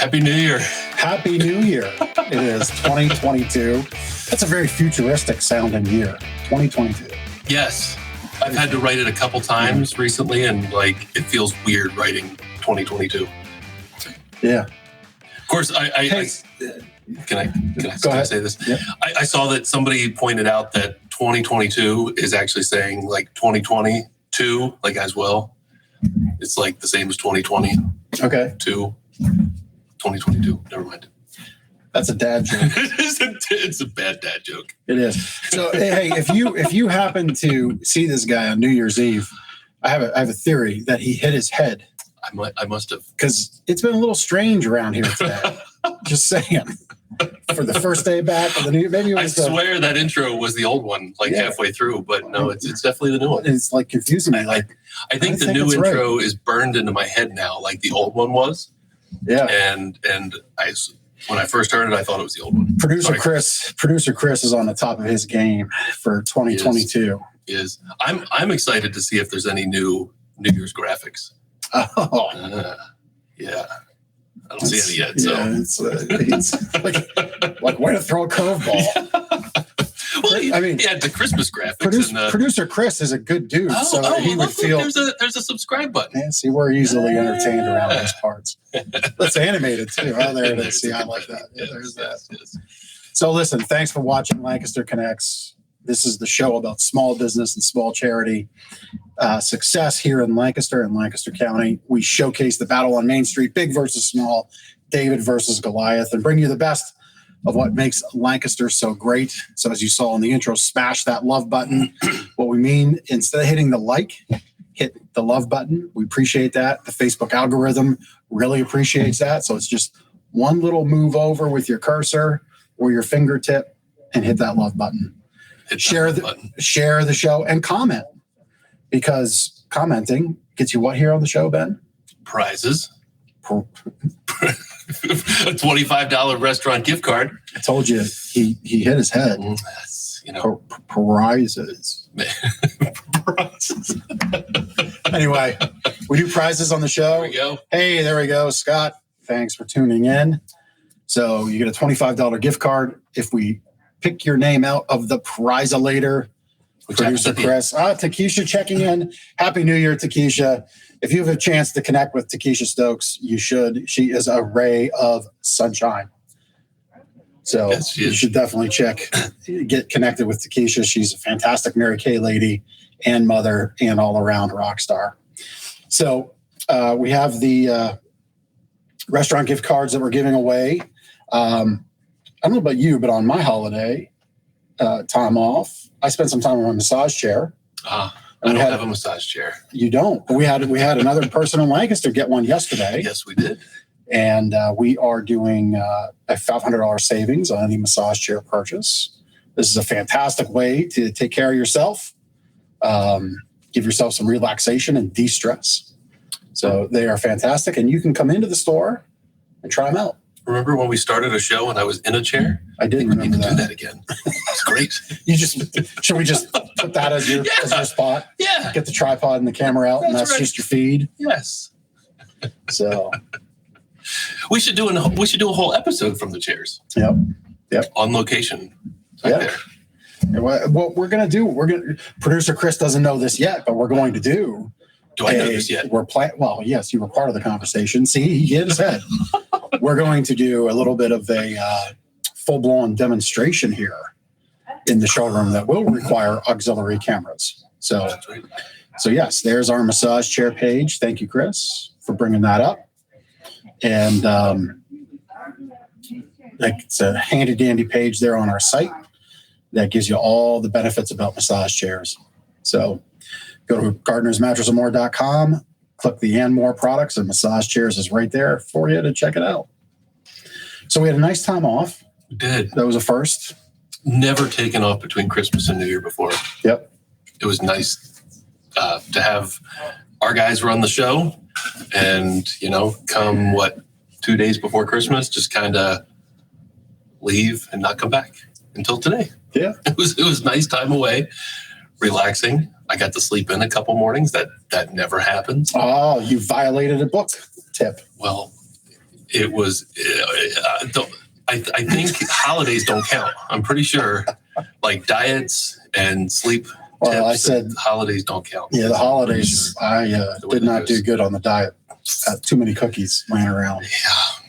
Happy New Year. Happy New Year. It is 2022. That's a very futuristic sounding year, 2022. Yes. I've had to write it a couple times recently, and it feels weird writing 2022. Yeah. Of course, can I say this? Yeah. I saw that somebody pointed out that 2022 is actually saying 2022, as well. It's the same as 2020. Okay. 2022. Never mind. That's a dad joke. It's a bad dad joke. It is. So, hey, if you happen to see this guy on New Year's Eve, I have a theory that he hit his head. I must have. Because it's been a little strange around here today. Just saying. For the first day back of the new, maybe it was I swear that intro was the old one, halfway through, but no, it's definitely the new one. It's confusing me. I think the new intro is burned into my head now, like the old one was. Yeah. And when I first heard it, I thought it was the old one. Producer Chris is on the top of his game for 2022. He is. I'm excited to see if there's any new New Year's graphics. Oh. Yeah. I don't see any yet. So it's like way to throw a curveball. Well, he had the Christmas graphics. Producer Chris is a good dude, he would feel. There's a subscribe button. Yeah, see, we're easily entertained around those parts. That's animated too. Oh, there it is. See, I like that. Yeah, there's that. Yes. So, listen, thanks for watching Lancaster Connects. This is the show about small business and small charity success here in Lancaster and Lancaster County. We showcase the battle on Main Street, big versus small, David versus Goliath, and bring you the best of what makes Lancaster so great. So as you saw in the intro, smash that love button. What we mean, instead of hitting the like, hit the love button. We appreciate that. The Facebook algorithm really appreciates that. So it's just one little move over with your cursor or your fingertip and hit that love button. Share the show and comment, because commenting gets you what here on the show, Ben? Prizes. A $25 restaurant gift card. I told you he hit his head. That's, prizes. Prizes. Anyway, we do prizes on the show. There we go. Hey, there we go. Scott, thanks for tuning in. So you get a $25 gift card if we pick your name out of the prize-a-later. Producer Chris. Takesha checking in. Happy New Year, Takesha. If you have a chance to connect with Takesha Stokes, you should. She is a ray of sunshine. So yes, you should definitely get connected with Takesha. She's a fantastic Mary Kay lady and mother and all-around rock star. So we have the restaurant gift cards that we're giving away. I don't know about you, but on my holiday time off, I spent some time on my massage chair. I don't have a massage chair. You don't, but we had another person in Lancaster get one yesterday. Yes, we did. And we are doing a $500 savings on any massage chair purchase. This is a fantastic way to take care of yourself, give yourself some relaxation and de-stress. So they are fantastic, and you can come into the store and try them out. Remember when we started a show and I was in a chair? I did remember that. Do that again. It's great. Should we just put that as your spot? Yeah. Get the tripod and the camera out, and that's right. Just your feed. Yes. So we should do a whole episode from the chairs. Yep. On location. There. What we're gonna do? Producer Chris doesn't know this yet, but we're going to do. Do I know this yet? Well, yes, you were part of the conversation. See, he hit his head. We're going to do a little bit of a full-blown demonstration here in the showroom that will require auxiliary cameras. So yes, there's our massage chair page. Thank you, Chris, for bringing that up. And it's a handy-dandy page there on our site that gives you all the benefits about massage chairs. So go to gardnersmattressandmore.com, click the and more products, and massage chairs is right there for you to check it out. So we had a nice time off. We did. That was a first. Never taken off between Christmas and New Year before. Yep. It was nice to have our guys run the show and, come 2 days before Christmas, just kind of leave and not come back until today. Yeah. It was nice time away, relaxing. I got to sleep in a couple mornings. That never happens. Oh, you violated a book tip. Well, it was. I think holidays don't count. I'm pretty sure, like diets and sleep. Well, I said holidays don't count. Yeah, the holidays. I did not do good on the diet. Too many cookies laying around. Yeah,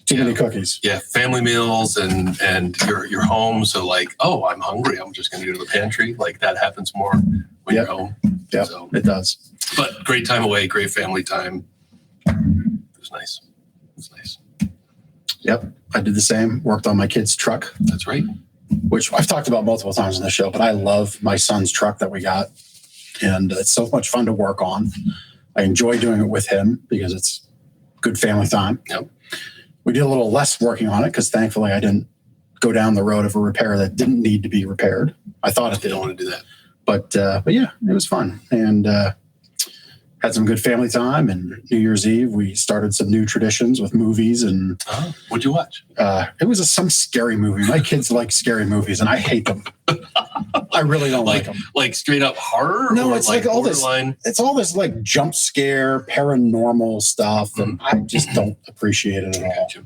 too many cookies. Yeah, family meals and you're home. So like, oh, I'm hungry. I'm just going to go to the pantry. Like that happens more when you're home. Yeah, so, it does. But great time away, great family time. It was nice. It's nice. Yep, I did the same. Worked on my kid's truck. That's right. Which I've talked about multiple times on the show, but I love my son's truck that we got. And it's so much fun to work on. I enjoy doing it with him because it's good family time. Yep. We did a little less working on it because thankfully I didn't go down the road of a repair that didn't need to be repaired. I thought it did. You don't want to do that. But yeah, it was fun. And had some good family time. And New Year's Eve, we started some new traditions with movies. And what'd you watch? It was some scary movie. My kids like scary movies, and I hate them. I really don't like them. Like straight up horror? No, it's like all borderline? It's all this like jump scare, paranormal stuff, and I just don't appreciate it at all.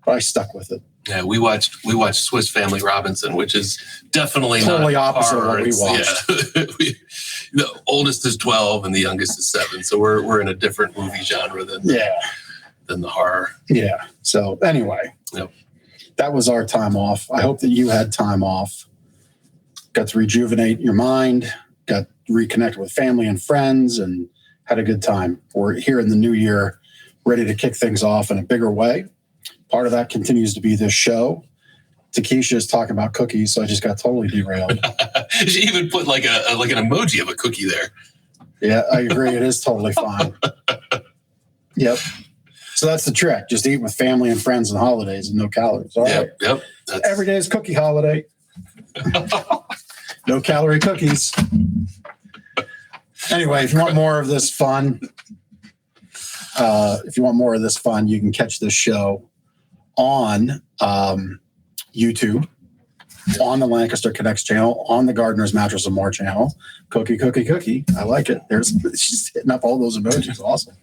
But I stuck with it. Yeah, we watched Swiss Family Robinson, which is definitely totally not opposite horror. of what we watched. Yeah. The oldest is 12 and the youngest is 7, so we're in a different movie genre than the horror. Yeah. So anyway, that was our time off. I hope that you had time off. Got to rejuvenate your mind. Got reconnected with family and friends, and had a good time. We're here in the new year, ready to kick things off in a bigger way. Part of that continues to be this show. Takesha is talking about cookies, so I just got totally derailed. She even put like an emoji of a cookie there. Yeah, I agree. It is totally fine. Yep. So that's the trick. Just eat with family and friends and holidays and no calories. All right. Yep. Every day is cookie holiday. No calorie cookies. Anyway, if you want more of this fun, you can catch this show on YouTube, on the Lancaster Connects channel, on the Gardener's Mattress and More channel. Cookie. I like it. She's hitting up all those emojis. Awesome.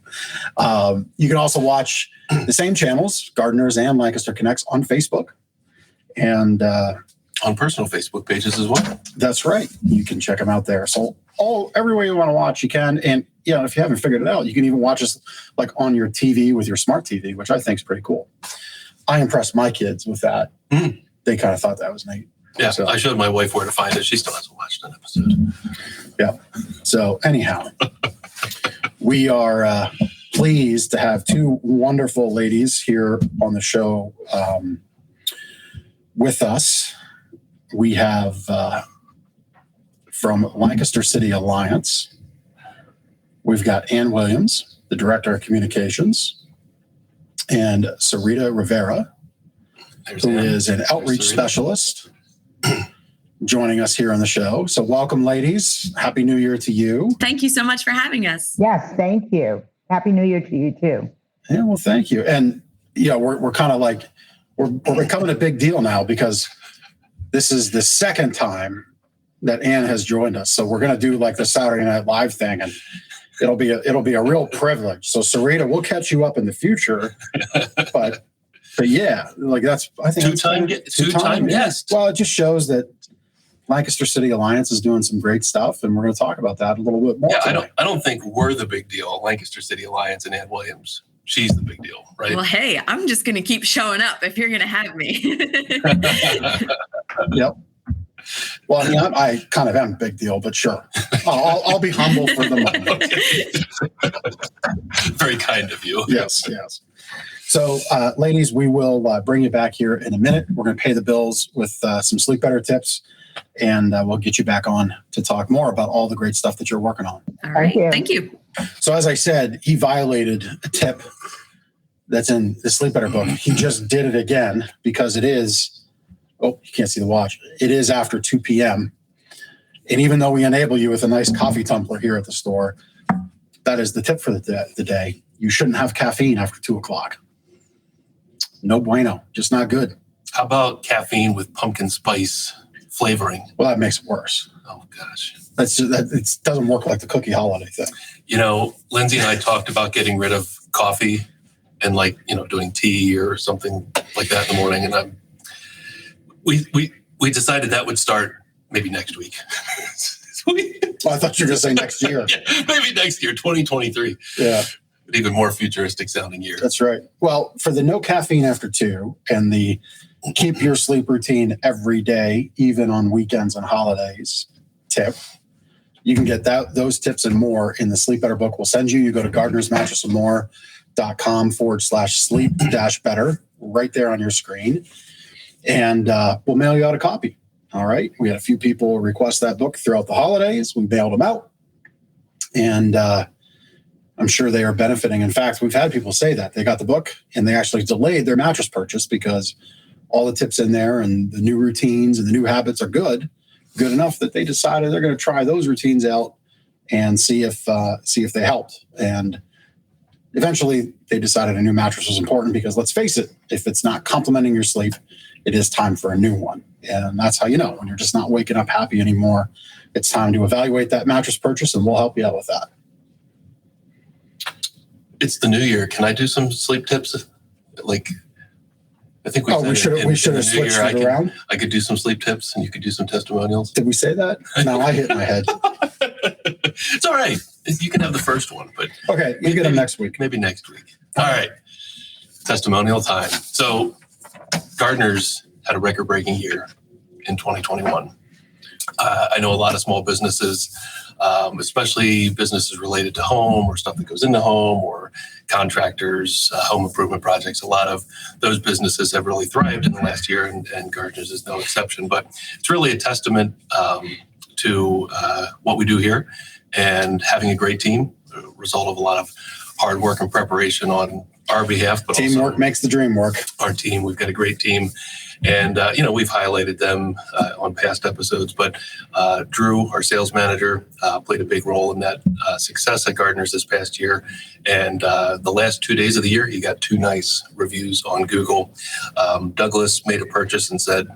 You can also watch the same channels, Gardeners and Lancaster Connects, on Facebook. And on personal Facebook pages as well. That's right. You can check them out there. So every way you want to watch, you can. And if you haven't figured it out, you can even watch us like on your TV with your smart TV, which I think is pretty cool. I impressed my kids with that. Mm. They kind of thought that was neat. Yeah, so I showed my wife where to find it. She still hasn't watched an episode. Yeah. So anyhow, we are pleased to have two wonderful ladies here on the show with us. We have from Lancaster City Alliance, we've got Ann Williams, the Director of Communications, and Sarita Rivera, who is an outreach specialist, joining us here on the show. So welcome, ladies. Happy New Year to you. Thank you so much for having us. Yes, thank you. Happy New Year to you, too. Yeah, well, thank you. And, we're kind of like, we're becoming a big deal now because this is the second time that Ann has joined us. So we're going to do like the Saturday Night Live thing, and it'll be a real privilege. So Sarita, we'll catch you up in the future, but yeah, like that's, I think two-time guest. Well, it just shows that Lancaster City Alliance is doing some great stuff, and we're going to talk about that a little bit more. Yeah, I don't think we're the big deal. Lancaster City Alliance and Ann Williams, she's the big deal, right? Well, hey, I'm just going to keep showing up if you're going to have me. Yep. Well, I mean, I kind of am a big deal, but sure. I'll be humble for the moment. Very kind of you. Yes. So, ladies, we will bring you back here in a minute. We're going to pay the bills with some Sleep Better tips, and we'll get you back on to talk more about all the great stuff that you're working on. All right. Thank you. So, as I said, he violated a tip that's in the Sleep Better book. He just did it again because it is... Oh, you can't see the watch. It is after 2 p.m. And even though we enable you with a nice coffee tumbler here at the store, that is the tip for the day. You shouldn't have caffeine after 2 o'clock. No bueno. Just not good. How about caffeine with pumpkin spice flavoring? Well, that makes it worse. Oh, gosh. It doesn't work like the cookie holiday thing. Lindsay and I talked about getting rid of coffee and like, doing tea or something like that in the morning. And we decided that would start maybe next week. I thought you were going to say next year. Yeah, maybe next year, 2023. Yeah. An even more futuristic sounding year. That's right. Well, for the no caffeine after 2 and the keep your sleep routine every day, even on weekends and holidays tip, you can get those tips and more in the Sleep Better book we'll send you. You go to gardenersmattressandmore.com/sleep-better right there on your screen. And we'll mail you out a copy. All right. We had a few people request that book throughout the holidays. We mailed them out. And I'm sure they are benefiting. In fact, we've had people say that they got the book and they actually delayed their mattress purchase because all the tips in there and the new routines and the new habits are good enough that they decided they're going to try those routines out and see if they helped. And eventually they decided a new mattress was important because let's face it, if it's not complementing your sleep, it is time for a new one. And that's how you know when you're just not waking up happy anymore. It's time to evaluate that mattress purchase and we'll help you out with that. It's the new year. Can I do some sleep tips? Like, I think we should have switched it around. I could do some sleep tips and you could do some testimonials. Did we say that? No, I hit my head. It's all right. You can have the first one, but okay, you get them next week. Maybe next week. All right. Testimonial time. So Gardeners had a record-breaking year in 2021. I know a lot of small businesses, especially businesses related to home or stuff that goes into home or contractors, home improvement projects. A lot of those businesses have really thrived in the last year, and Gardeners is no exception. But it's really a testament to what we do here and having a great team, a result of a lot of hard work and preparation on our behalf. But teamwork also makes the dream work. Our team, we've got a great team. And, we've highlighted them on past episodes, but Drew, our sales manager, played a big role in that success at Gardeners this past year. And the last 2 days of the year, he got 2 nice reviews on Google. Douglas made a purchase and said,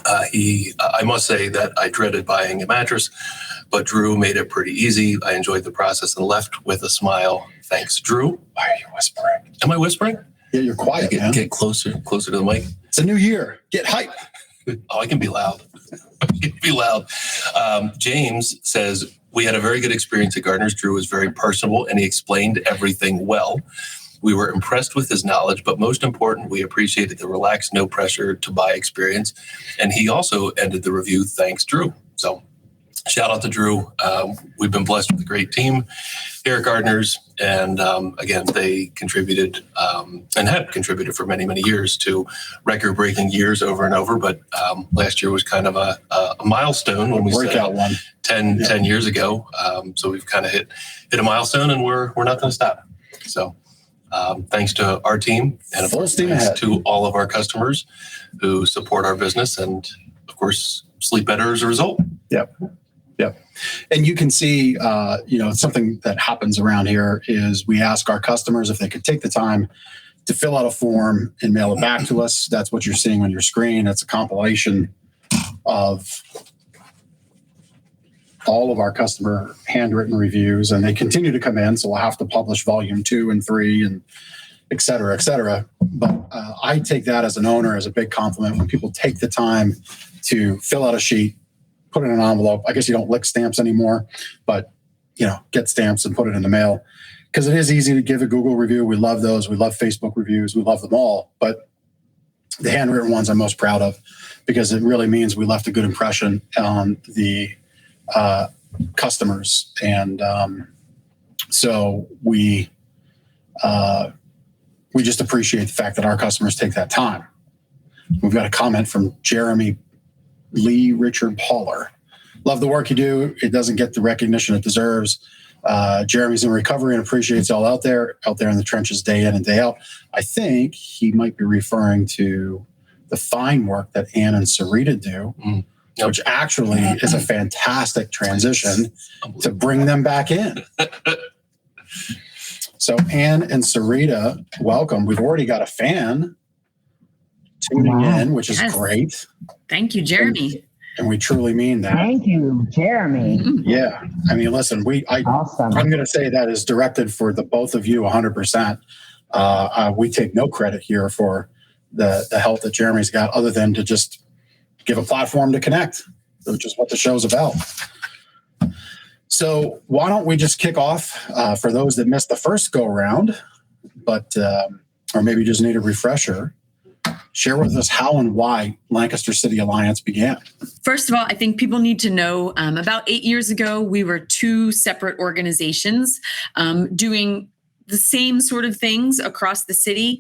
I must say that I dreaded buying a mattress, but Drew made it pretty easy. I enjoyed the process and left with a smile. Thanks, Drew. Why are you whispering? Am I whispering? Yeah, you're quiet. Get closer to the mic. It's a new year. Get hype. Oh, I can be loud. James says, we had a very good experience at Gardeners. Drew was very personable and he explained everything well. We were impressed with his knowledge, but most important, we appreciated the relaxed, no pressure to buy experience. And he also ended the review, thanks, Drew. So shout out to Drew. We've been blessed with a great team here at Gardeners. And again, they contributed and have contributed for many, many years to record-breaking years over and over. But last year was kind of a milestone when we Breakout said 10 years ago. So we've kind of hit a milestone and we're not going to stop. So thanks to our team and of course thanks to all of our customers who support our business and of course sleep better as a result. Yep. And you can see, something that happens around here is we ask our customers if they could take the time to fill out a form and mail it back to us. That's what you're seeing on your screen. It's a compilation of all of our customer handwritten reviews, and they continue to come in. So we'll have to publish volume 2 and 3 and et cetera, et cetera. But I take that as an owner as a big compliment when people take the time to fill out a sheet, put it in an envelope. I guess you don't lick stamps anymore, but get stamps and put it in the mail because it is easy to give a Google review. We love those. We love Facebook reviews. We love them all. But the handwritten ones I'm most proud of because it really means we left a good impression on the customers. And so we just appreciate the fact that our customers take that time. We've got a comment from Jeremy Lee Richard Pauler. Love the work you do. It doesn't get the recognition it deserves. Jeremy's in recovery and appreciates all out there in the trenches day in and day out. I think he might be referring to the fine work that Ann and Sarita do, which actually is a fantastic transition to bring them back in. So Ann and Sarita, welcome. We've already got a fan tuning in, which is great. Thank you, Jeremy. And we truly mean that. Thank you, Jeremy. Yeah. I mean, listen, awesome. I'm going to say that is directed for the both of you 100%. We take no credit here for the help that Jeremy's got, other than to just give a platform to connect, which is what the show's about. So why don't we just kick off for those that missed the first go around, but or maybe just need a refresher. Share with us how and why Lancaster City Alliance began. First of all, I think people need to know about 8 years ago, we were two separate organizations doing the same sort of things across the city.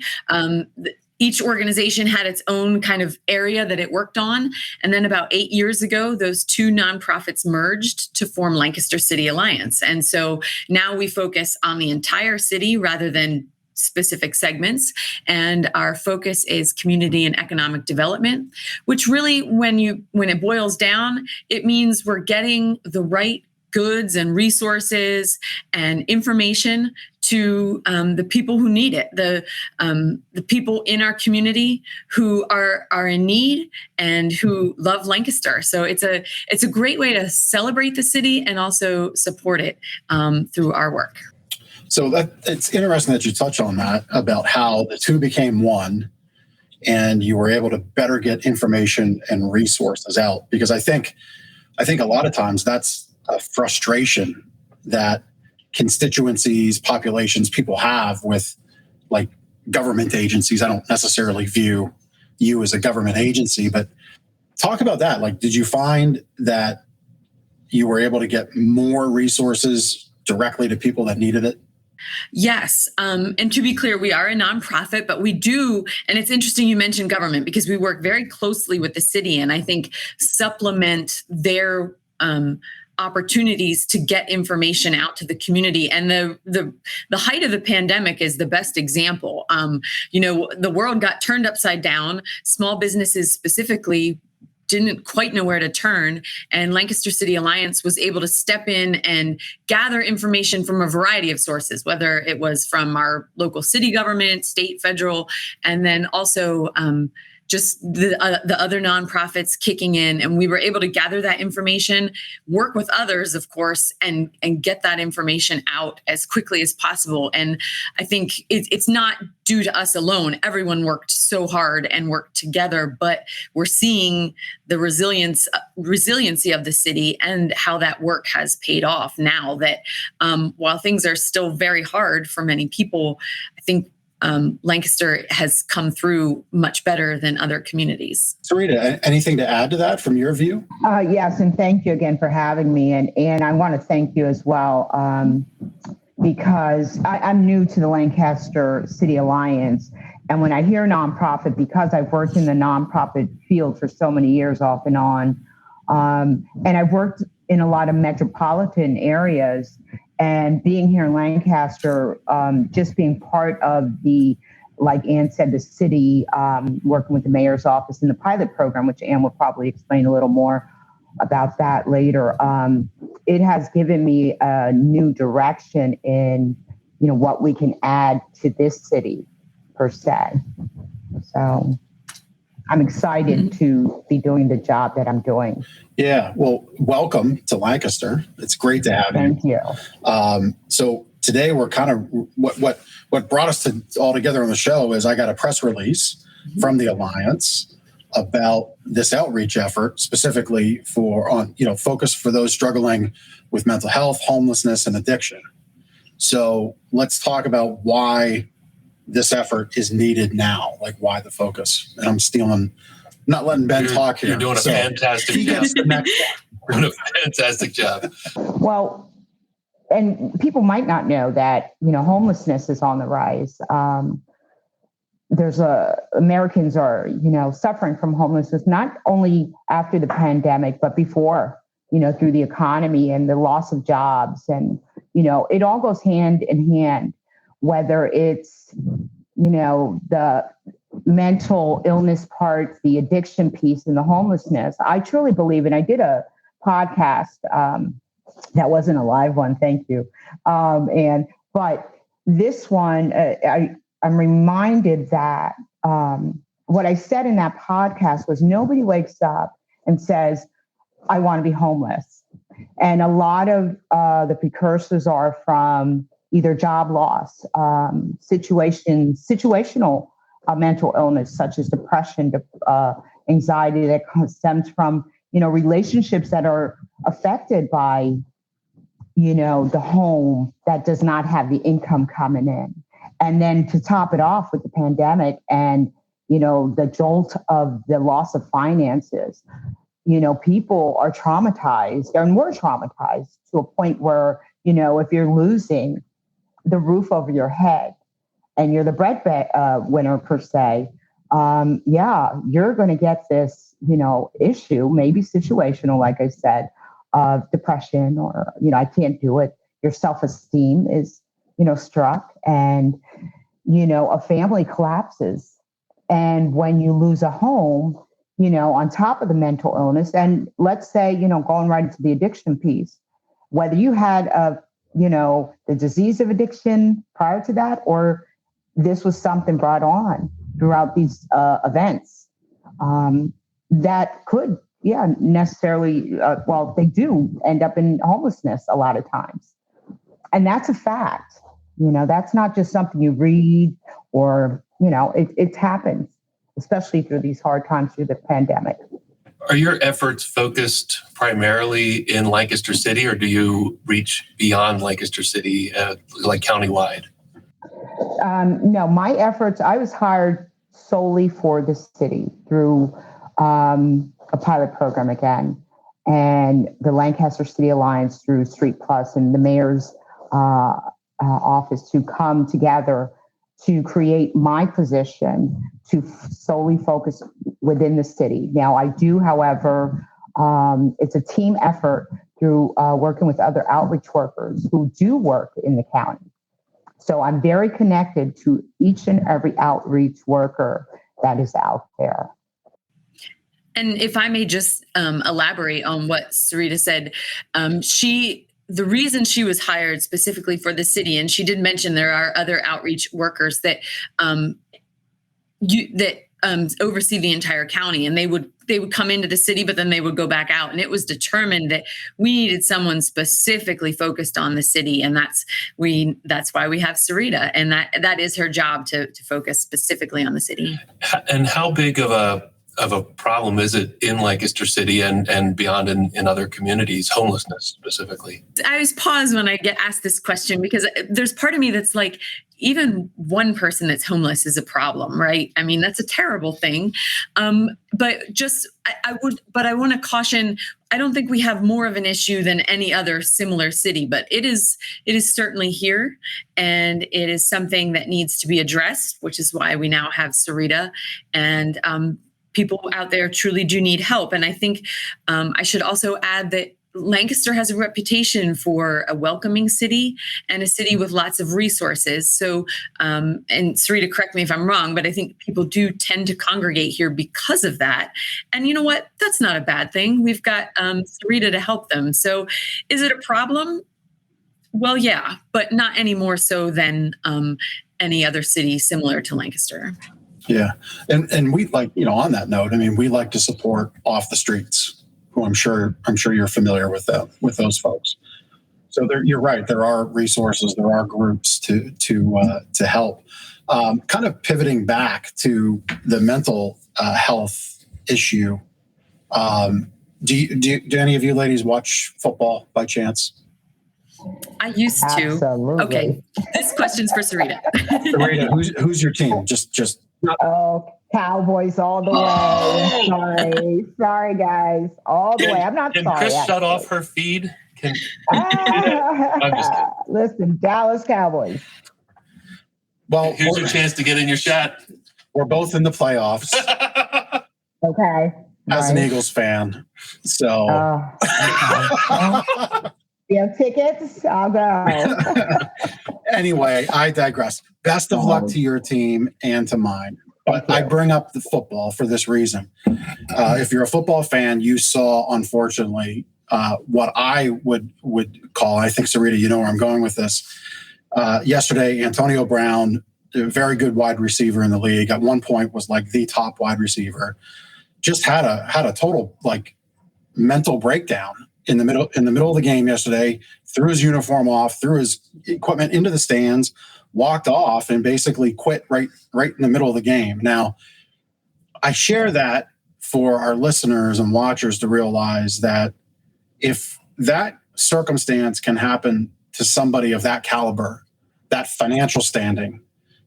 Each organization had its own kind of area that it worked on. And then about 8 years ago, those two nonprofits merged to form Lancaster City Alliance. And so now we focus on the entire city rather than specific segments. And our focus is community and economic development, which really, when it boils down, it means we're getting the right goods and resources and information to the people who need it, the people in our community who are in need and who love Lancaster. So it's a great way to celebrate the city and also support it through our work. So it's interesting that you touch on that, about how the two became one and you were able to better get information and resources out. Because I think a lot of times that's a frustration that constituencies, populations, people have with like government agencies. I don't necessarily view you as a government agency, but talk about that. Like, did you find that you were able to get more resources directly to people that needed it? Yes. And to be clear, we are a nonprofit, but we do, and it's interesting you mentioned government, because we work very closely with the city and I think supplement their opportunities to get information out to the community. And the height of the pandemic is the best example. The world got turned upside down. Small businesses specifically didn't quite know where to turn. And Lancaster City Alliance was able to step in and gather information from a variety of sources, whether it was from our local city government, state, federal, and then also just the other nonprofits kicking in. And we were able to gather that information, work with others, of course, and get that information out as quickly as possible. And I think it's not due to us alone. Everyone worked so hard and worked together, but we're seeing the resiliency of the city and how that work has paid off now that while things are still very hard for many people, I think Lancaster has come through much better than other communities. Sarita, anything to add to that from your view? Yes, and thank you again for having me. And I want to thank you as well, because I'm new to the Lancaster City Alliance. And when I hear nonprofit, because I've worked in the nonprofit field for so many years off and on, and I've worked in a lot of metropolitan areas, and being here in Lancaster, just being part of the, like Ann said, the city, working with the mayor's office in the pilot program, which Ann will probably explain a little more about that later. It has given me a new direction in, what we can add to this city per se. So I'm excited to be doing the job that I'm doing. Yeah, well, welcome to Lancaster. It's great to have you. Thank you. So today we're kind of what brought us all together on the show is I got a press release from the Alliance about this outreach effort, specifically focus for those struggling with mental health, homelessness, and addiction. So let's talk about why this effort is needed now, like why the focus. And I'm not letting Ben talk here. You're doing a fantastic job. You're doing a fantastic job. Well, and people might not know that, homelessness is on the rise. Americans are, suffering from homelessness, not only after the pandemic, but before, through the economy and the loss of jobs. And, it all goes hand in hand, whether it's, the mental illness part, the addiction piece, and the homelessness. I truly believe, and I did a podcast that wasn't a live one, thank you. But this one, I'm reminded that what I said in that podcast was nobody wakes up and says, I want to be homeless. And a lot of the precursors are from, either job loss, situational mental illness such as depression, anxiety that stems from, relationships that are affected by, the home that does not have the income coming in. And then to top it off with the pandemic and, the jolt of the loss of finances, people are traumatized and we're traumatized to a point where, if you're losing the roof over your head and you're the breadwinner per se, you're going to get this, issue, maybe situational, like I said, of depression or, I can't do it. Your self-esteem is, struck and, a family collapses. And when you lose a home, on top of the mental illness, and let's say, going right into the addiction piece, whether you had the disease of addiction prior to that, or this was something brought on throughout these events that could, necessarily, they do end up in homelessness a lot of times. And that's a fact. That's not just something you read or, it happens, especially through these hard times through the pandemic. Are your efforts focused primarily in Lancaster City, or do you reach beyond Lancaster City, like countywide? No, my efforts, I was hired solely for the city through a pilot program again, and the Lancaster City Alliance through Street Plus and the mayor's office to come together to create my position to solely focus within the city. Now, I do, however, it's a team effort through working with other outreach workers who do work in the county. So I'm very connected to each and every outreach worker that is out there. And if I may just elaborate on what Sarita said, the reason she was hired specifically for the city, and she did mention there are other outreach workers that oversee the entire county, and they would come into the city, but then they would go back out. And it was determined that we needed someone specifically focused on the city, and that's why we have Sarita, and that is her job to focus specifically on the city. And how big of a problem is it in Lancaster City and beyond in other communities, homelessness specifically? I always pause when I get asked this question because there's part of me that's like, even one person that's homeless is a problem, right? I mean, that's a terrible thing. But I want to caution, I don't think we have more of an issue than any other similar city, but it is certainly here, and it is something that needs to be addressed, which is why we now have Sarita, and people out there truly do need help. And I think I should also add that Lancaster has a reputation for a welcoming city and a city with lots of resources. So, and Sarita, correct me if I'm wrong, but I think people do tend to congregate here because of that. And you know what? That's not a bad thing. We've got Sarita to help them. So is it a problem? Well, yeah, but not any more so than any other city similar to Lancaster. Yeah. And we like, on that note, I mean, we like to support Off the Streets, who I'm sure you're familiar with them, with those folks. So you're right. There are resources, there are groups to help. Kind of pivoting back to the mental health issue. Do any of you ladies watch football by chance? I used to. Absolutely. Okay. This question's for Sarita. Sarita, who's your team? Just Oh, Cowboys all the way. Sorry, guys, all the way. I'm not can sorry. Chris actually. shut off her feed? Can you do that? I'm just kidding. Listen, Dallas Cowboys. Well, here's your chance to get in your shot. We're both in the playoffs. Okay. As an Eagles fan, so you have tickets? I'll go. Anyway, I digress. Best of luck to your team and to mine. But I bring up the football for this reason. If you're a football fan, you saw, unfortunately, what I would call, I think, Sarita, you know where I'm going with this. Yesterday, Antonio Brown, a very good wide receiver in the league, at one point was like the top wide receiver, just had a total like mental breakdown in the middle of the game yesterday, threw his uniform off, threw his equipment into the stands, walked off, and basically quit right in the middle of the game. Now, I share that for our listeners and watchers to realize that if that circumstance can happen to somebody of that caliber, that financial standing,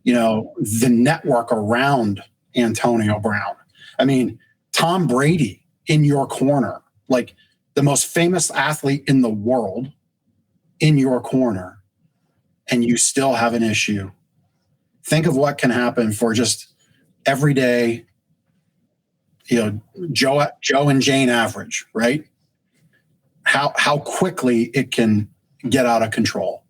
the network around Antonio Brown. I mean, Tom Brady in your corner, like the most famous athlete in the world in your corner, and you still have an issue. Think of what can happen for just everyday, Joe and Jane average, right? How quickly it can get out of control.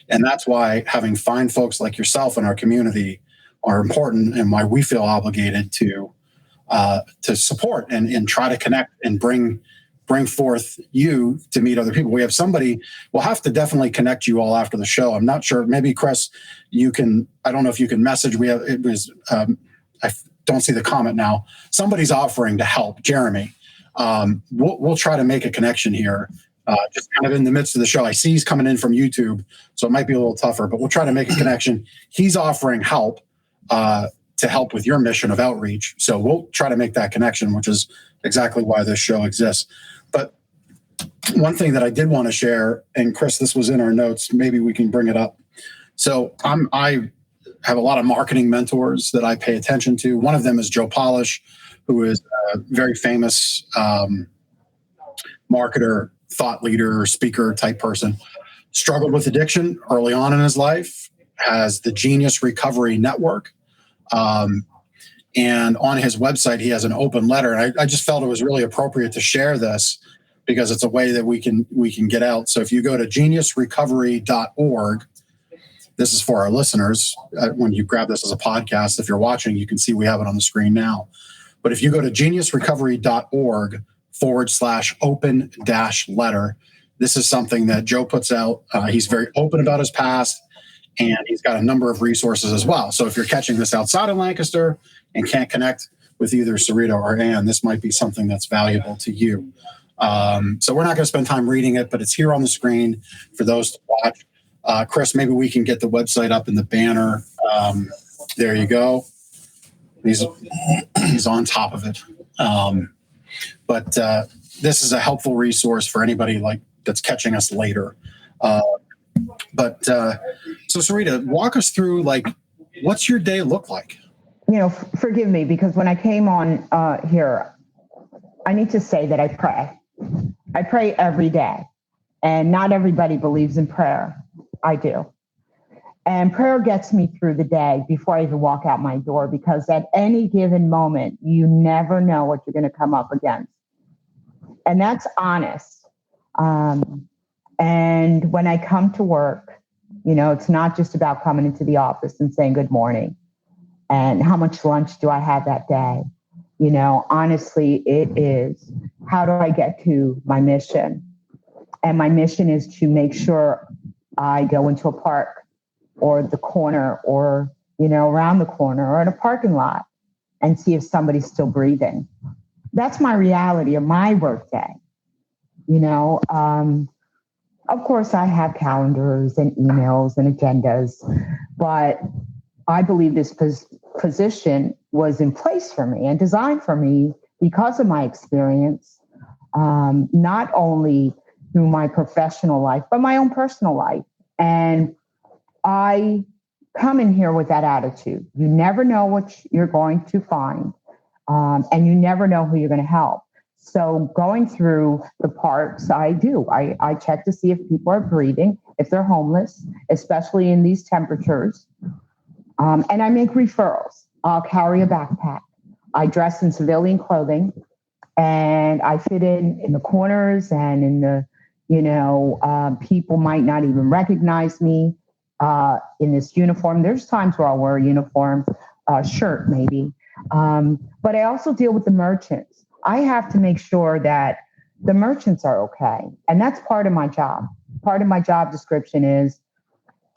And that's why having fine folks like yourself in our community are important, and why we feel obligated to support and try to connect and bring forth you to meet other people. We have somebody, we'll have to definitely connect you all after the show. I'm not sure, maybe Chris, I don't know if you can message. I don't see the comment now. Somebody's offering to help, Jeremy. We'll try to make a connection here. Just kind of in the midst of the show. I see he's coming in from YouTube, so it might be a little tougher, but we'll try to make a connection. He's offering help to help with your mission of outreach. So we'll try to make that connection, which is exactly why this show exists. But one thing that I did want to share, and Chris, this was in our notes, maybe we can bring it up. So I have a lot of marketing mentors that I pay attention to. One of them is Joe Polish, who is a very famous marketer, thought leader, speaker type person. Struggled with addiction early on in his life, has the Genius Recovery Network. And on his website, he has an open letter. And I just felt it was really appropriate to share this because it's a way that we can get out. So if you go to geniusrecovery.org, this is for our listeners. When you grab this as a podcast, if you're watching, you can see we have it on the screen now. But if you go to geniusrecovery.org/open-letter, this is something that Joe puts out. He's very open about his past, and he's got a number of resources as well. So if you're catching this outside of Lancaster and can't connect with either Sarita or Ann, this might be something that's valuable to you. So we're not going to spend time reading it, but it's here on the screen for those to watch. Chris, maybe we can get the website up in the banner. There you go. He's on top of it. But this is a helpful resource for anybody that's catching us later. So Sarita, walk us through what's your day look like? Forgive me, because when I came on here, I need to say that I pray. I pray every day, and not everybody believes in prayer. I do. And prayer gets me through the day before I even walk out my door, because at any given moment, you never know what you're going to come up against. And that's honest. And when I come to work, it's not just about coming into the office and saying good morning and how much lunch do I have that day. Honestly, it is, how do I get to my mission? And my mission is to make sure I go into a park or the corner or, around the corner or in a parking lot and see if somebody's still breathing. That's my reality of my workday. Of course, I have calendars and emails and agendas, but I believe this position was in place for me and designed for me because of my experience, not only through my professional life, but my own personal life. And I come in here with that attitude. You never know what you're going to find, and you never know who you're going to help. So going through the parks, I do. I check to see if people are breathing, if they're homeless, especially in these temperatures. And I make referrals. I'll carry a backpack. I dress in civilian clothing, and I fit in the corners and in the, people might not even recognize me in this uniform. There's times where I'll wear a uniform shirt, maybe. But I also deal with the merchants. I have to make sure that the merchants are okay. And that's part of my job. Part of my job description is,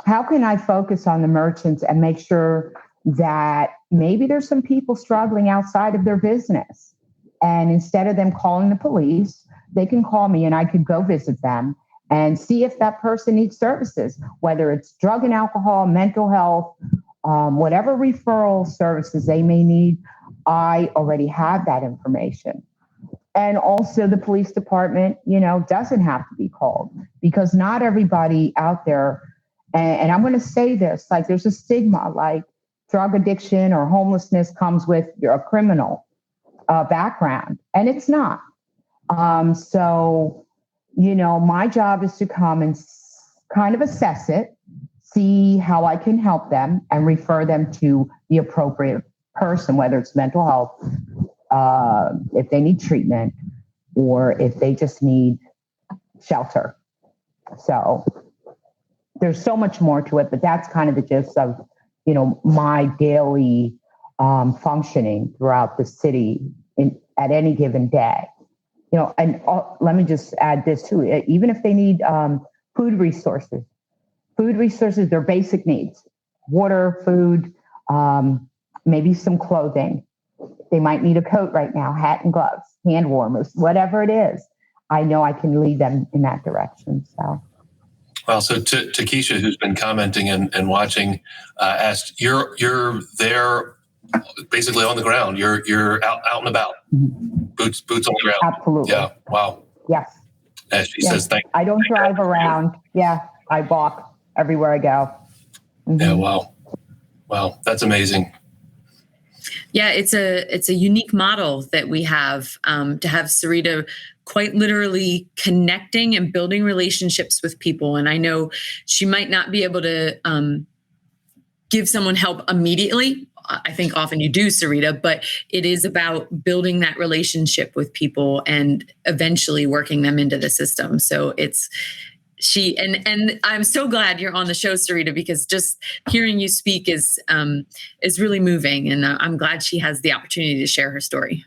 how can I focus on the merchants and make sure that maybe there's some people struggling outside of their business? And instead of them calling the police, they can call me and I could go visit them and see if that person needs services, whether it's drug and alcohol, mental health, whatever referral services they may need. I already have that information. And also the police department, doesn't have to be called, because not everybody out there, and I'm going to say this, like there's a stigma, like drug addiction or homelessness comes with a criminal background, and it's not. So, my job is to come and kind of assess it, see how I can help them and refer them to the appropriate person, whether it's mental health, if they need treatment, or if they just need shelter. So there's so much more to it, but that's kind of the gist of, my daily functioning throughout the city at any given day. And let me just add this too. Even if they need food resources, their basic needs, water, food, maybe some clothing. They might need a coat right now, hat and gloves, hand warmers, whatever it is. I know I can lead them in that direction. So. Well, so to Keisha, who's been commenting and watching, asked, you're there basically on the ground. You're out and about, boots on the ground. Absolutely. Yeah. Wow. Yes. As she says, thank you. I don't drive around. Yeah. I walk everywhere I go. Mm-hmm. Yeah. Wow. That's amazing. Yeah, it's a unique model that we have, to have Sarita quite literally connecting and building relationships with people. And I know she might not be able to give someone help immediately. I think often you do, Sarita, but it is about building that relationship with people and eventually working them into the system. So and I'm so glad you're on the show, Sarita, because just hearing you speak is really moving, and I'm glad she has the opportunity to share her story.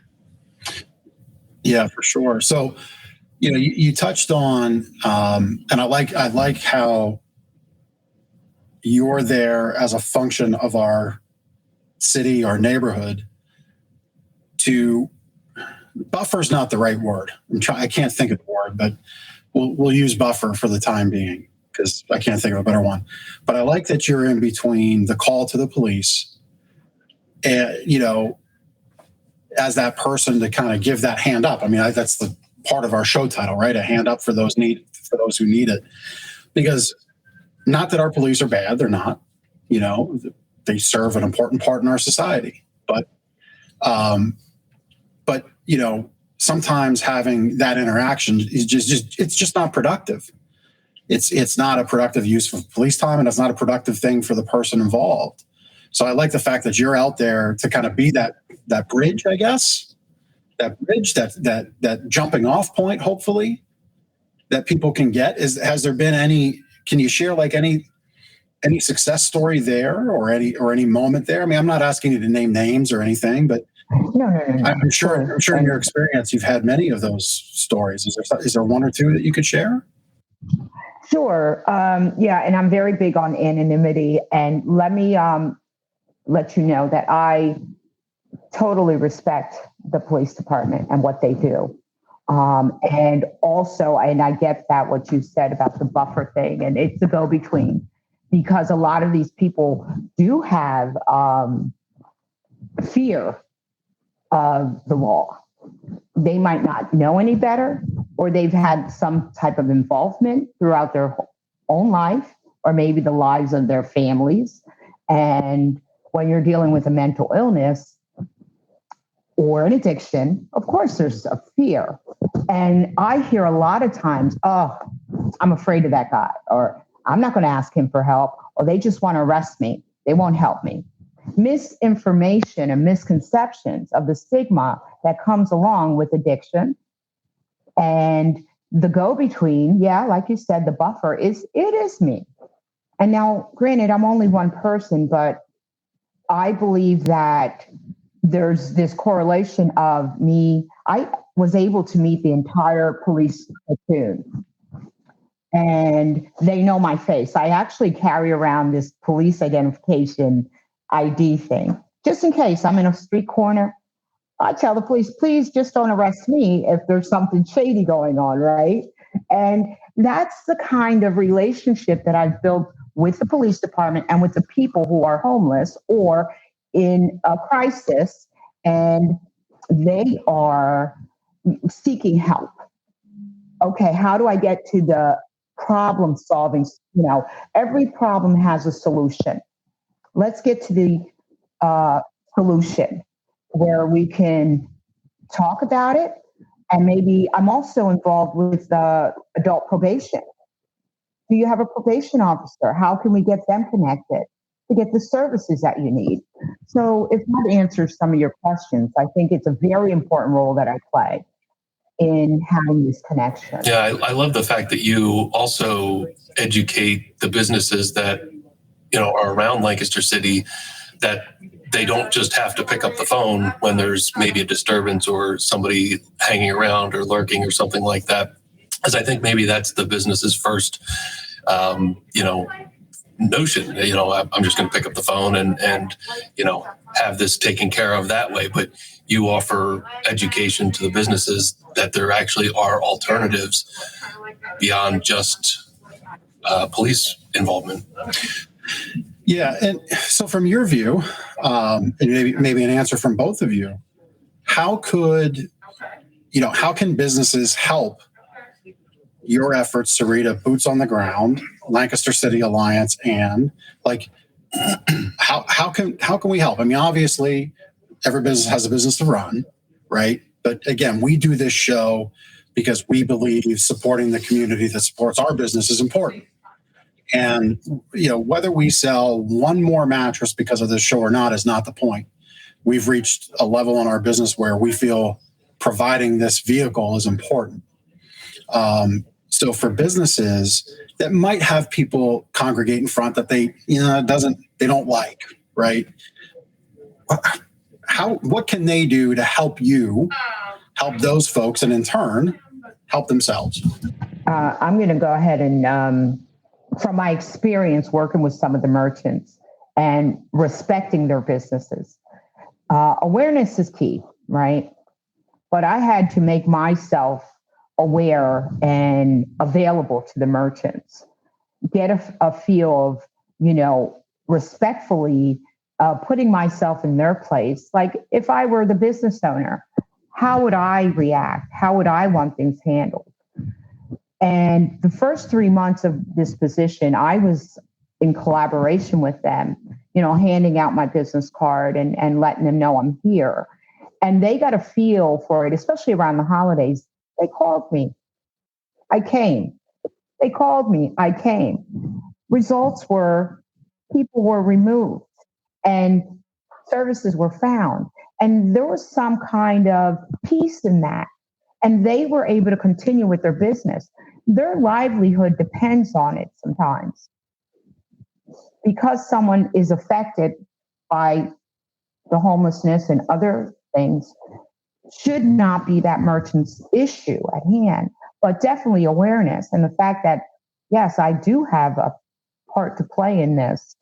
Yeah, for sure. So, you touched on, and I like how you're there as a function of our city, our neighborhood. Buffer's not the right word. I can't think of the word, but we'll use buffer for the time being because I can't think of a better one. But I like that you're in between the call to the police and, as that person to kind of give that hand up. I mean, that's the part of our show title, right? A hand up for those who need it. Because not that our police are bad, they're not. They serve an important part in our society. But sometimes having that interaction is it's just not productive. It's not a productive use of police time, and it's not a productive thing for the person involved. So I like the fact that you're out there to kind of be that bridge, I guess, that jumping off point, hopefully, that people can get. Has there been can you share like any success story there or any moment there? I mean, I'm not asking you to name names or anything, but No. I'm sure in your experience, you've had many of those stories. Is there one or two that you could share? Sure. Yeah. And I'm very big on anonymity. And let me let you know that I totally respect the police department and what they do. And also, and I get that what you said about the buffer thing, and it's a go-between, because a lot of these people do have fear of the law. They might not know any better, or they've had some type of involvement throughout their own life, or maybe the lives of their families. And when you're dealing with a mental illness or an addiction, of course, there's a fear. And I hear a lot of times, oh, I'm afraid of that guy, or I'm not going to ask him for help, or they just want to arrest me. They won't help me. Misinformation and misconceptions of the stigma that comes along with addiction. And the go-between, like you said, the buffer it is me. And now, granted, I'm only one person, but I believe that there's this correlation of me. I was able to meet the entire police platoon, and they know my face. I actually carry around this police identification ID thing, just in case I'm in a street corner. I tell the police, please just don't arrest me if there's something shady going on, right? And that's the kind of relationship that I've built with the police department and with the people who are homeless or in a crisis, and they are seeking help. Okay, how do I get to the problem solving? Every problem has a solution. Let's get to the solution where we can talk about it. And maybe I'm also involved with adult probation. Do you have a probation officer? How can we get them connected to get the services that you need? So if that answers some of your questions, I think it's a very important role that I play in having this connection. Yeah, I love the fact that you also educate the businesses that are around Lancaster City, that they don't just have to pick up the phone when there's maybe a disturbance or somebody hanging around or lurking or something like that. Because I think maybe that's the business's first, notion. I'm just going to pick up the phone and have this taken care of that way. But you offer education to the businesses that there actually are alternatives beyond just police involvement. Yeah. And so from your view, and maybe an answer from both of you, how can businesses help your efforts, Sarita, boots on the ground, Lancaster City Alliance, and how can we help? I mean, obviously every business has a business to run, right? But again, we do this show because we believe supporting the community that supports our business is important. And, whether we sell one more mattress because of this show or not is not the point. We've reached a level in our business where we feel providing this vehicle is important. So for businesses that might have people congregate in front that they don't like, right? What can they do to help those folks, and in turn help themselves? I'm going to go ahead and, from my experience working with some of the merchants and respecting their businesses, awareness is key, right? But I had to make myself aware and available to the merchants, get a feel of, respectfully putting myself in their place. Like if I were the business owner, how would I react? How would I want things handled? And the first 3 months of this position, I was in collaboration with them, handing out my business card and letting them know I'm here. And they got a feel for it, especially around the holidays. They called me. I came. They called me. I came. Results were people were removed and services were found. And there was some kind of peace in that. And they were able to continue with their business. Their livelihood depends on it sometimes. Because someone is affected by the homelessness and other things, should not be that merchant's issue at hand, but definitely awareness and the fact that, yes, I do have a part to play in this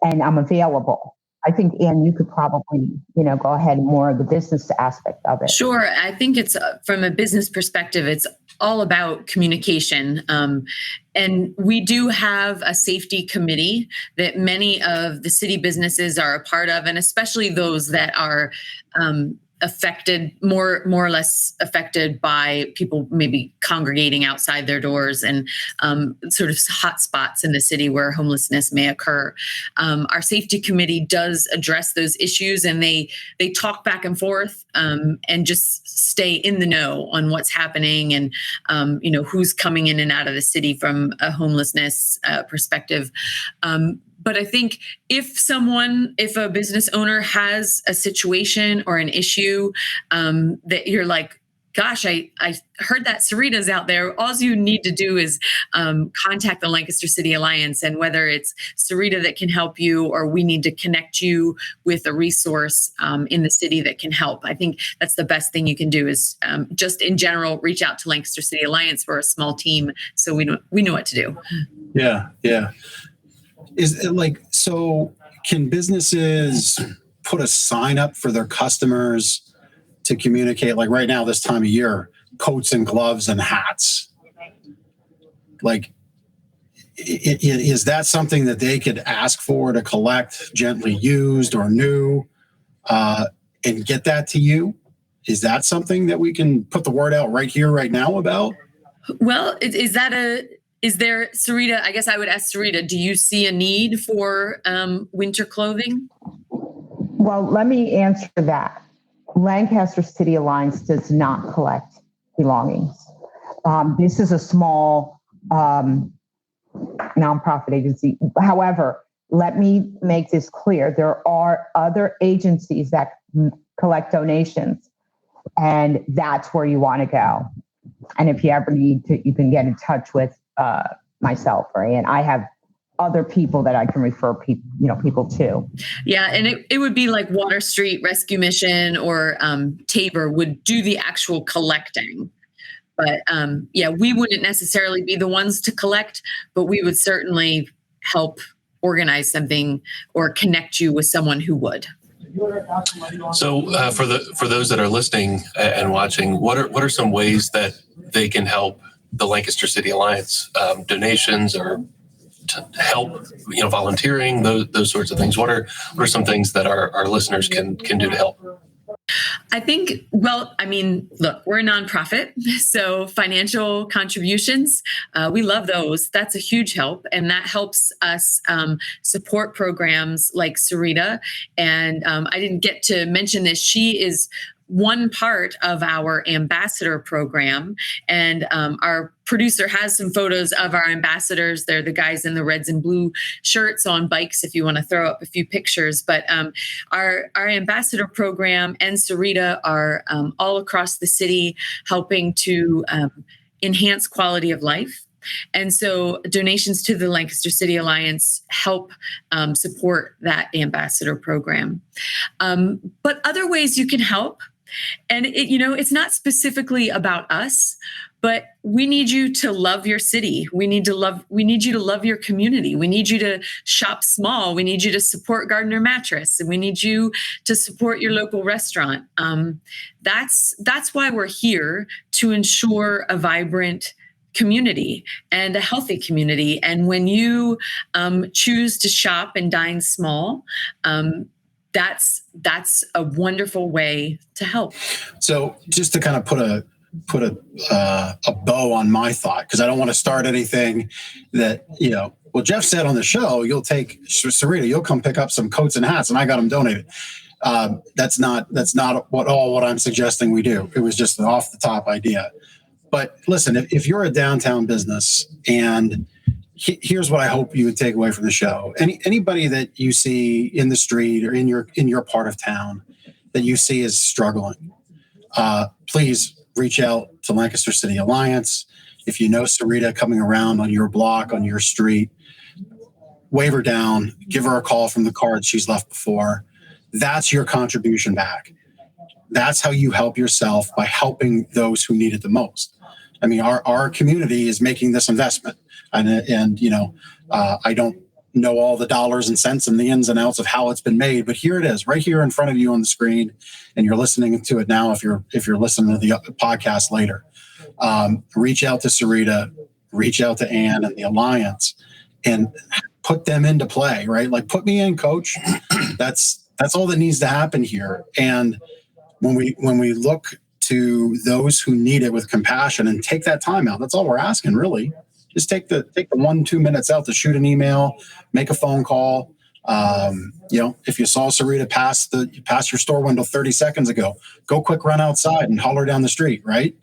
and I'm available. I think, Ann, you could probably, go ahead and more of the business aspect of it. Sure. I think it's from a business perspective, it's all about communication. And we do have a safety committee that many of the city businesses are a part of, and especially those that are affected, more or less affected by people maybe congregating outside their doors and sort of hot spots in the city where homelessness may occur. Our safety committee does address those issues, and they talk back and forth and just stay in the know on what's happening and who's coming in and out of the city from a homelessness perspective. But I think if a business owner has a situation or an issue that you're like, gosh, I heard that Sarita's out there. All you need to do is contact the Lancaster City Alliance, and whether it's Sarita that can help you or we need to connect you with a resource in the city that can help. I think that's the best thing you can do is just in general, reach out to Lancaster City Alliance. We're a small team, so we know what to do. Yeah. Is it so can businesses put a sign up for their customers to communicate, like right now, this time of year, coats and gloves and hats? Like, is that something that they could ask for to collect gently used or new and get that to you? Is that something that we can put the word out right here, right now about? Well, is there, Sarita, I guess I would ask Sarita, do you see a need for winter clothing? Well, let me answer that. Lancaster City Alliance does not collect belongings. This is a small nonprofit agency. However, let me make this clear. There are other agencies that collect donations, and that's where you want to go. And if you ever need to, you can get in touch with myself, right? And I have other people that I can refer people to. Yeah, and it would be like Water Street Rescue Mission or Tabor would do the actual collecting. But we wouldn't necessarily be the ones to collect, but we would certainly help organize something or connect you with someone who would. So for those that are listening and watching, what are some ways that they can help the Lancaster City Alliance? Donations or to help, volunteering, those sorts of things. What are some things that our listeners can do to help? I think, look, we're a nonprofit, so financial contributions, we love those. That's a huge help. And that helps us support programs like Sarita. And I didn't get to mention this. She is one part of our ambassador program. And our producer has some photos of our ambassadors. They're the guys in the reds and blue shirts on bikes, if you want to throw up a few pictures. But our ambassador program and Sarita are all across the city helping to enhance quality of life. And so donations to the Lancaster City Alliance help support that ambassador program. But other ways you can help, and it's not specifically about us, but we need you to love your city. We need you to love your community. We need you to shop small. We need you to support Gardner Mattress, and we need you to support your local restaurant. That's why we're here, to ensure a vibrant community and a healthy community. And when you choose to shop and dine small, that's a wonderful way to help. So just to kind of put a bow on my thought, because I don't want to start anything that, well, Jeff said on the show, you'll take Sarita, you'll come pick up some coats and hats, and I got them donated. That's not what I'm suggesting we do. It was just an off the top idea. But listen, if you're a downtown business, and here's what I hope you would take away from the show. Anybody that you see in the street or in your part of town that you see is struggling, please reach out to Lancaster City Alliance. If you know Sarita coming around on your block, on your street, wave her down, give her a call from the card she's left before. That's your contribution back. That's how you help yourself, by helping those who need it the most. I mean, our community is making this investment, and I don't know all the dollars and cents and the ins and outs of how it's been made, but here it is, right here in front of you on the screen, and you're listening to it now. If you're listening to the podcast later, reach out to Sarita, reach out to Ann and the Alliance, and put them into play. Right, like, put me in, coach. That's all that needs to happen here. And when we look to those who need it with compassion and take that time out, that's all we're asking, really. Just take the 1-2 minutes out to shoot an email, make a phone call. If you saw Sarita pass your store window 30 seconds ago, go quick run outside and holler down the street, right?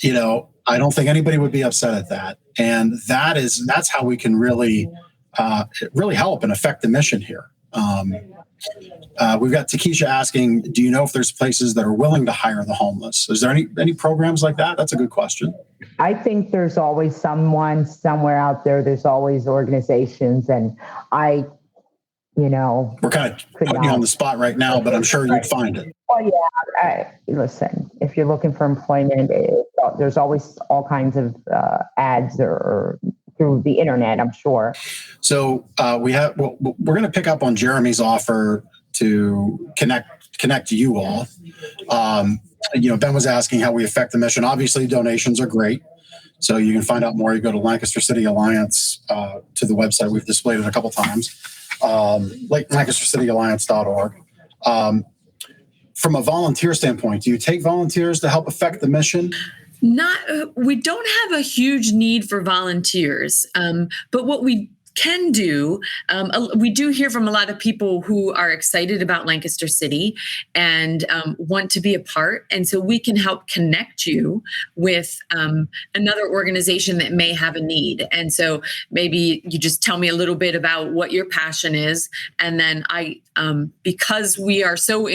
I don't think anybody would be upset at that. And that's how we can really help and affect the mission here. We've got Takesha asking, do you know if there's places that are willing to hire the homeless? Is there any programs like that? That's a good question. I think there's always someone somewhere out there. There's always organizations, and we're kind of putting you on the spot right now, but I'm sure you'd find it. Well, yeah. Listen, if you're looking for employment, there's always all kinds of ads or through the internet, I'm sure. So we're going to pick up on Jeremy's offer to connect you all. Ben was asking how we affect the mission. Obviously, donations are great. So you can find out more. You go to Lancaster City Alliance to the website. We've displayed it a couple times, like LancasterCityAlliance.org. From a volunteer standpoint, do you take volunteers to help affect the mission? We don't have a huge need for volunteers, but what we can do, we do hear from a lot of people who are excited about Lancaster City and want to be a part. And so we can help connect you with another organization that may have a need. And so maybe you just tell me a little bit about what your passion is. And then because we are so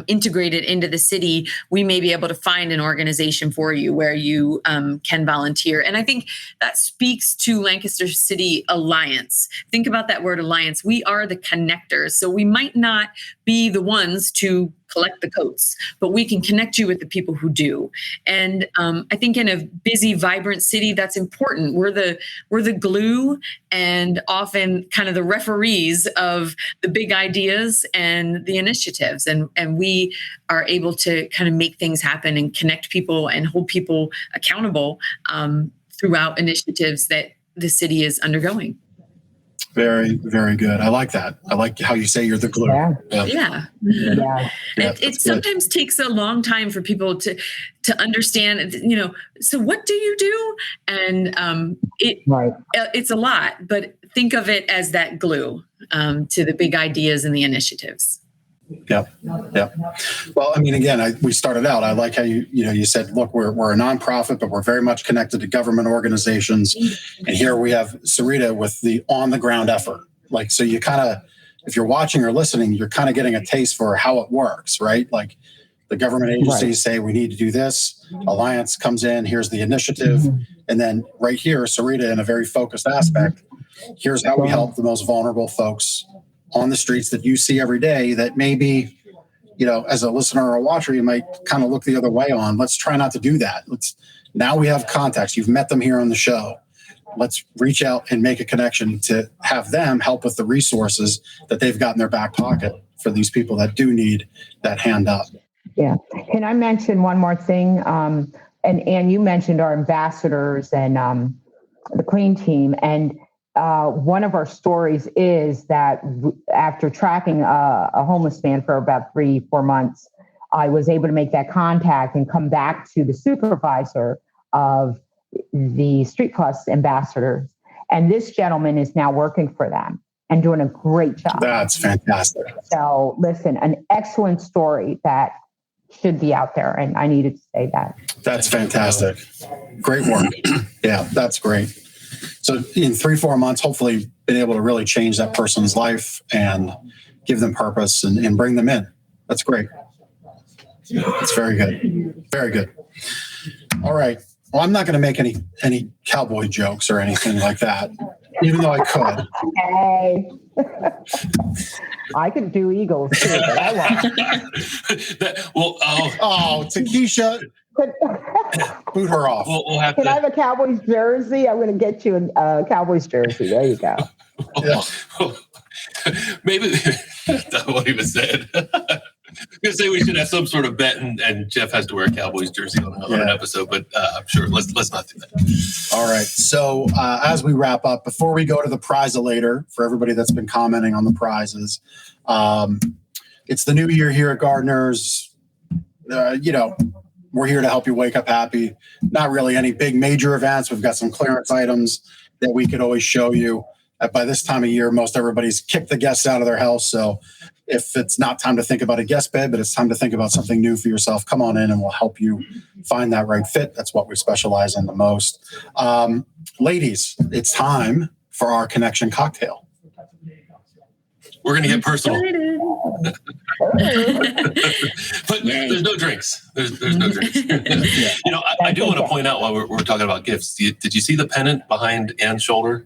integrated into the city, we may be able to find an organization for you where you can volunteer. And I think that speaks to Lancaster City Alliance. Think about that word alliance. We are the connectors. So we might not be the ones to collect the coats, but we can connect you with the people who do. And I think in a busy, vibrant city, that's important. We're the glue and often kind of the referees of the big ideas and the initiatives. And we are able to kind of make things happen and connect people and hold people accountable throughout initiatives that the city is undergoing. Very, very good. I like that. I like how you say you're the glue. Yeah. It sometimes takes a long time for people to understand, so what do you do? And it's a lot, but think of it as that glue to the big ideas and the initiatives. Yep. Well, I mean, again, we started out. I like how you said, look, we're a nonprofit, but we're very much connected to government organizations. And here we have Sarita with the on the ground effort. Like, so you kind of, if you're watching or listening, you're kind of getting a taste for how it works, right? Like the government agencies say we need to do this. Alliance comes in. Here's the initiative, and then right here, Sarita, in a very focused aspect, here's how we help the most vulnerable folks on the streets that you see every day that maybe, as a listener or a watcher, you might kind of look the other way on. Let's try not to do that. Now we have contacts. You've met them here on the show. Let's reach out and make a connection to have them help with the resources that they've got in their back pocket for these people that do need that hand up. Yeah. Can I mention one more thing? And you mentioned our ambassadors and the Clean Team. And one of our stories is that after tracking a homeless man for about 3-4 months, I was able to make that contact and come back to the supervisor of the Street Plus ambassadors. And this gentleman is now working for them and doing a great job. That's fantastic. So listen, an excellent story that should be out there. And I needed to say that. That's fantastic. Great work. Yeah, that's great. So in 3-4 months, hopefully been able to really change that person's life and give them purpose and bring them in. That's great. That's very good. Very good. All right. Well, I'm not going to make any cowboy jokes or anything like that, even though I could. Hey. I could do Eagles too, but I won't. Takesha. Boot her off. We'll have Can I have a Cowboys jersey? I'm going to get you a Cowboys jersey. There you go. Maybe that won't even said. I'm going to say we should have some sort of bet, and Jeff has to wear a Cowboys jersey on an episode, but I'm sure let's not do that. All right. So as we wrap up, before we go to the prize-a-later, for everybody that's been commenting on the prizes, it's the new year here at Gardeners. We're here to help you wake up happy. Not really any big major events. We've got some clearance items that we could always show you. By this time of year, most everybody's kicked the guests out of their house. So if it's not time to think about a guest bed, but it's time to think about something new for yourself, come on in and we'll help you find that right fit. That's what we specialize in the most. Ladies, it's time for our connection cocktail. We're going to get personal. But there's no drinks. There's no drinks. I do want to point out while we're talking about gifts, did you see the pennant behind Anne's shoulder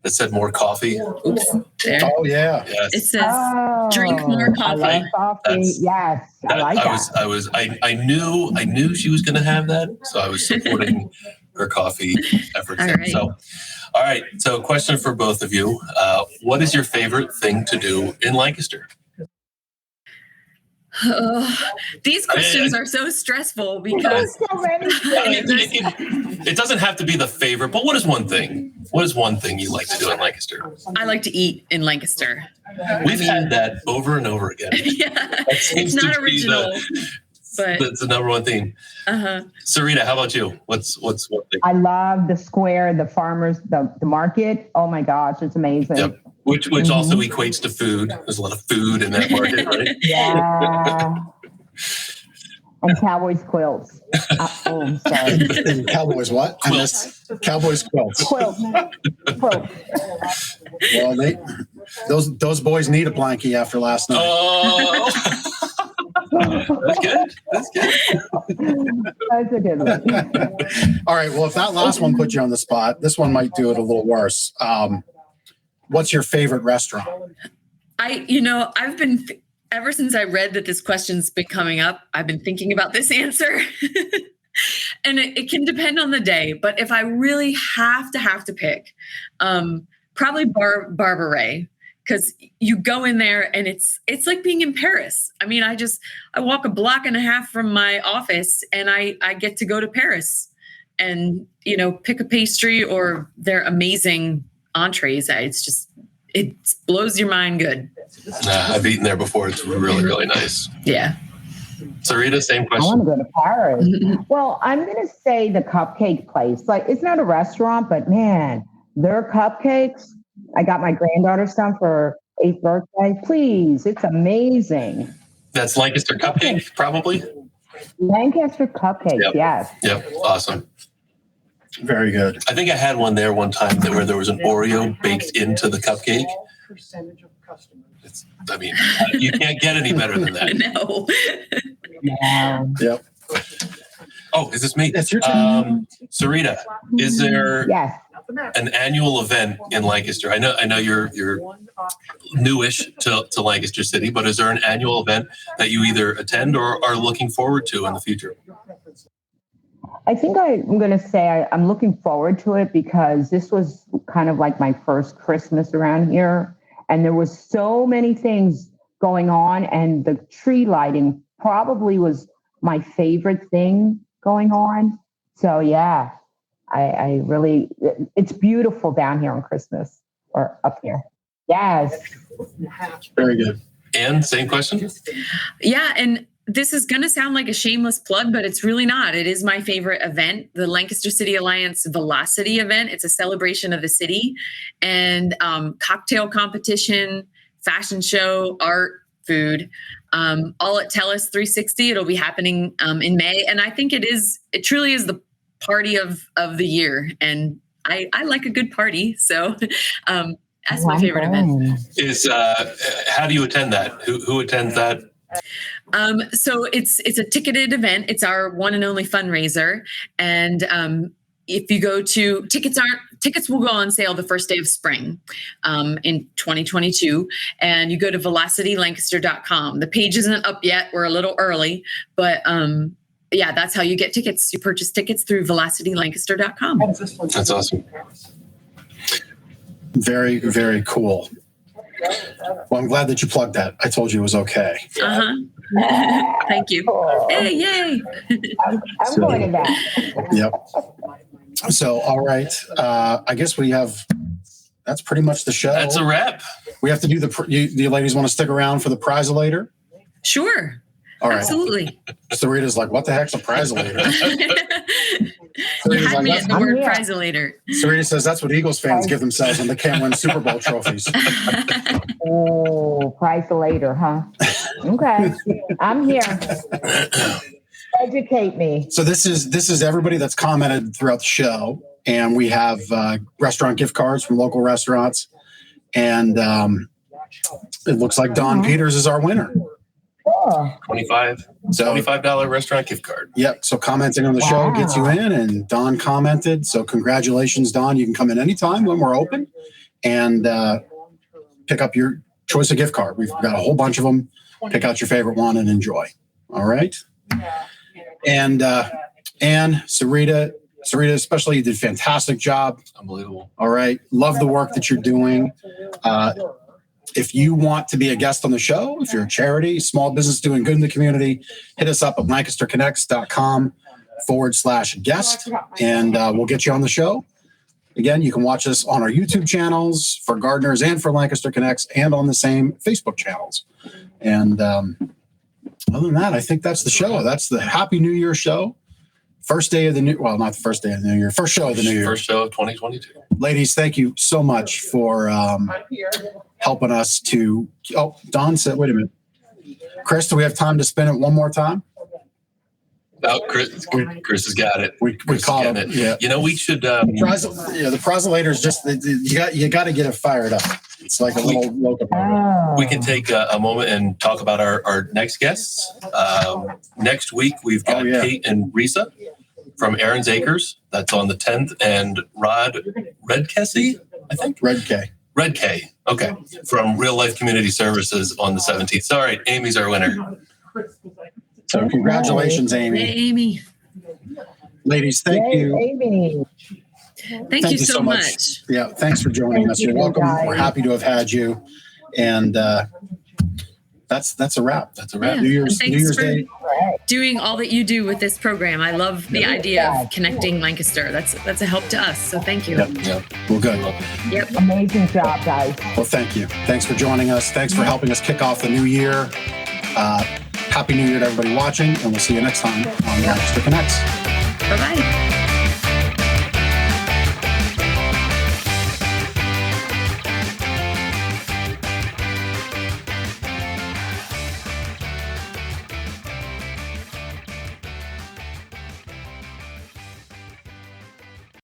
that said more coffee? Oops, there. Oh, yeah. Yes. It says drink more coffee. I like coffee. Yes. I like that. I knew she was going to have that. So I was supporting her coffee efforts. All right. All right. So question for both of you. What is your favorite thing to do in Lancaster? These questions are so stressful because So many things. It doesn't have to be the favorite, but what is one thing? What is one thing you like to do in Lancaster? I like to eat in Lancaster. We've had that over and over again. Yeah, seems it's not to be original, but That's the number one theme. Sarita, how about you? What's one thing? I love the square, the farmers, the market. Oh my gosh, it's amazing. Yep. Which also equates to food. There's a lot of food in that market, right? Yeah. And Cowboys quilts. Oh, sorry. Cowboys what? I missed Cowboys quilts. Quilts. Well, those boys need a blankie after last night. Oh, that's good. That's good. That's a good one. All right. Well, if that last one put you on the spot, this one might do it a little worse. What's your favorite restaurant? I've been ever since I read that this question's been coming up, I've been thinking about this answer. And it can depend on the day, but if I really have to pick, probably Barbara Ray, because you go in there and it's like being in Paris. I mean, I walk a block and a half from my office and I get to go to Paris and, pick a pastry or their amazing entrees. It blows your mind good. I've eaten there before. It's really, really nice. Yeah. Sarita, same I question. want to go to Paris. Well, I'm going to say the cupcake place. Like, it's not a restaurant, but man, their cupcakes. I got my granddaughter some for 8th birthday. Please, it's amazing. That's Lancaster Cupcake, probably. Lancaster Cupcake, Yep. yes. Yep. Awesome. Very good. I think I had one there one time where there was an Oreo baked into the cupcake. You can't get any better than that. No. Yeah. Yep. Oh, is this me? It's your turn. Sarita, is there Yes. an annual event in Lancaster? I know you're newish to Lancaster City, but is there an annual event that you either attend or are looking forward to in the future? I think I'm going to say I'm looking forward to it because this was kind of like my first Christmas around here. And there was so many things going on. And the tree lighting probably was my favorite thing going on. So, yeah, I really, it's beautiful down here on Christmas or up here. Yes. Very good. Anne, same question? Yeah. And this is going to sound like a shameless plug, but it's really not. It is my favorite event, the Lancaster City Alliance Velocity event. It's a celebration of the city and cocktail competition, fashion show, art, food, all at TELUS 360. It'll be happening in May. And I think it truly is the party of the year. And I like a good party. So that's my favorite event. How do you attend that? Who attends that? So it's a ticketed event. It's our one and only fundraiser. And if you go to tickets will go on sale the first day of spring in 2022. And you go to velocitylancaster.com. The page isn't up yet. We're a little early, but yeah, that's how you get tickets. You purchase tickets through velocitylancaster.com. That's awesome. Very, very cool. Well, I'm glad that you plugged that. I told you it was okay. Thank you. Hey, yay. I'm going to that. Yep. So, all right. I guess that's pretty much the show. That's a wrap. We have to do you ladies want to stick around for the prize-a-later? Sure. All right. Absolutely. Sarita's like, what the heck's a prize-a-later? You had like, me at the I'm word here. prize-a-later. Sarita says that's what Eagles fans give themselves when they can't win Super Bowl trophies. Oh, price later, huh? Okay. I'm here. Educate me. So this is everybody that's commented throughout the show, and we have restaurant gift cards from local restaurants, and it looks like Don Peters is our winner. Oh, $25 restaurant gift card. Yep. So commenting on the show Wow. gets you in, and Don commented. So congratulations, Don. You can come in anytime when we're open and pick up your choice of gift card. We've got a whole bunch of them. Pick out your favorite one and enjoy. All right. And Sarita, especially, you did a fantastic job. Unbelievable. All right. Love the work that you're doing. If you want to be a guest on the show, if you're a charity, small business doing good in the community, hit us up at lancasterconnects.com/guest, and we'll get you on the show. Again, you can watch us on our YouTube channels for Gardeners and for Lancaster Connects, and on the same Facebook channels. And other than that, I think that's the show. That's the Happy New Year show. First day of the new, well, not the first day of the new year, first show of the new year. First show of 2022. Ladies, thank you so much for helping us to, oh, Don said, wait a minute. Chris, do we have time to spin it one more time? Oh, Chris has got it. We caught him. Yeah. You know, we should. The proselytor is just, you got to get it fired up. It's like a little locomotive. We can take a moment and talk about our next guests. Next week, we've got Kate and Risa from Aaron's Acres. That's on the 10th. And Rod Redkessy, I think? Red K. Okay. From Real Life Community Services on the 17th. Sorry, Amy's our winner. So congratulations, Amy. Hey, Amy. Ladies, thank you. Amy. Thank you so much. Yeah, thanks for joining us. You're welcome. guys. We're happy to have had you. And that's a wrap. That's a wrap. Yeah. New Year's Day. Doing all that you do with this program. I love the idea of connecting Lancaster. That's a help to us. So thank you. Yeah. We're good. Yep. Amazing job, guys. Well, thank you. Thanks for joining us. Thanks for helping us kick off the new year. Happy New Year to everybody watching, and we'll see you next time on Lancaster Connects. Bye-bye.